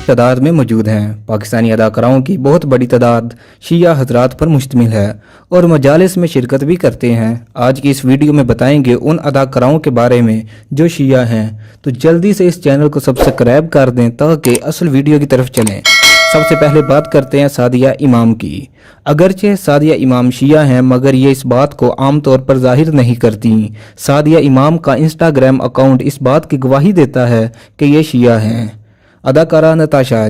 तादाद में मौजूद हैं। पाकिस्तानी अदाकाराओं की बहुत बड़ी तादाद शिया हजरात पर मुश्तमिल है और मजालिस में शिरकत भी करते हैं। आज की इस वीडियो में बताएंगे उन अदाकाराओं के बारे में जो शिया हैं। तो जल्दी से इस चैनल को सब्सक्राइब कर दें ताकि असल वीडियो की तरफ चलें। सबसे पहले बात करते हैं सादिया इमाम की। अगरचे सादिया इमाम शिया हैं मगर ये इस बात को आम तौर पर जाहिर नहीं करती। सादिया इमाम का इंस्टाग्राम अकाउंट इस बात की गवाही देता है कि ये शिया हैं। अदाकारा नताशा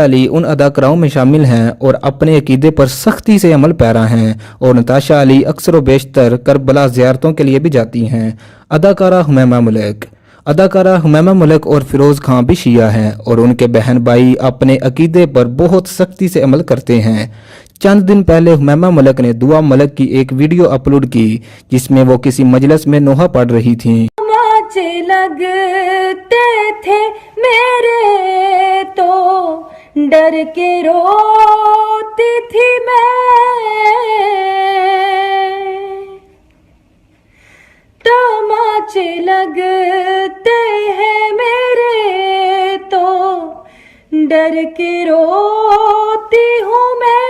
अली उन अदाकाराओं में शामिल हैं और अपने अकीदे पर सख्ती से अमल पैरा हैं और नताशा अली अक्सर व बेशतर करबला ज़ियारतों के लिए भी जाती हैं। अदाकारा हुमैमा मलिक और फिरोज़ खान भी शिया हैं और उनके बहन भाई अपने अकीदे पर बहुत सख्ती से अमल करते हैं। चंद दिन पहले हुमैमा मलिक ने दुआ मलिक की एक वीडियो अपलोड की जिसमें वो किसी मजलिस में नोहा पढ़ रही थीं। लगते थे मेरे तो डर के रोती थी मैं, तमाचे लगते हैं मेरे तो डर के रोती हूँ मैं,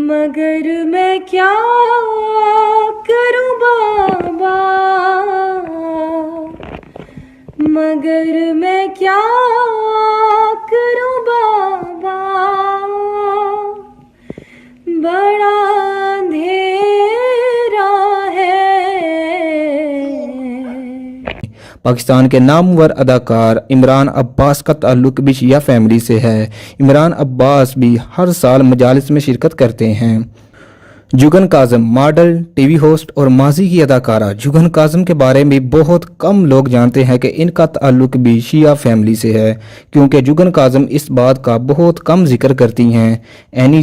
मगर मैं क्या करूं बाबा, मगर मैं क्या करूं बाबा, बड़ा अंधेरा है। पाकिस्तान के नामवर अदाकार इमरान अब्बास का ताल्लुक भी शिया फैमिली से है। इमरान अब्बास भी हर साल मजालिस में शिरकत करते हैं। जुगन काज़म मॉडल, टीवी होस्ट और माजी की अदाकारा जुगन काज़म के बारे में बहुत कम लोग जानते हैं कि इनका ताल्लुक भी शिया फैमिली से है, क्योंकि जुगन काज़म इस बात का बहुत कम जिक्र करती हैं। एनी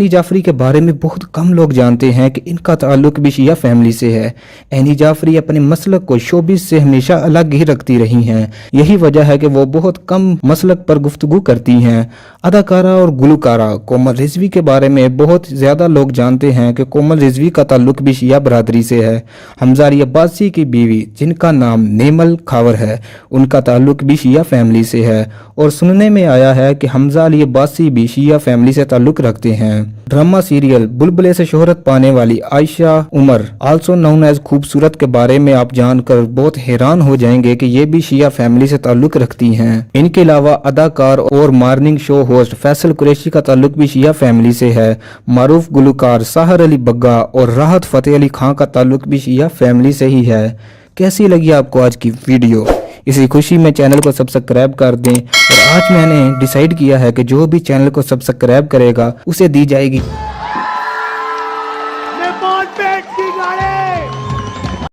जाफरी के बारे में बहुत कम लोग जानते हैं कि इनका ताल्लुक भी शिया फैमिली से है। एनी जाफरी अपने मसलक को शोबिस से हमेशा अलग ही रखती रही हैं, यही वजह है कि वो बहुत कम मसलक पर गुफ्तगू करती हैं। अदाकारा और गुलकारा कोमल रिजवी के बारे में बहुत ज़्यादा लोग जानते हैं कि कोमल रिजवी का ताल्लुक भी शिया बरादरी से है। हमजा अली अब्बासी की बीवी जिनका नाम नेमल खावर है, उनका ताल्लुक भी शिया फैमिली से है और सुनने में आया है कि हमजा अली अब्बासी भी शिया फैमिली से ताल्लुक रखते हैं। ड्रामा सीरियल बुलबुले से शोहरत पाने वाली Ayesha Omar also known as खूबसूरत के बारे में आप जानकर बहुत हैरान हो जाएंगे कि ये भी शिया फैमिली से ताल्लुक रखती हैं। इनके अलावा अदाकार और morning show host Faisal Qureshi का ताल्लुक भी शिया फैमिली से है। मारूफ गुलकार साहर अली बग्गा और राहत फतेह अली खान का ताल्लुक भी शिया फैमिली से ही है। कैसी लगी आपको आज की वीडियो? इसी खुशी में चैनल को सब्सक्राइब कर दें और आज मैंने डिसाइड किया है कि जो भी चैनल को सब्सक्राइब करेगा उसे दी जाएगी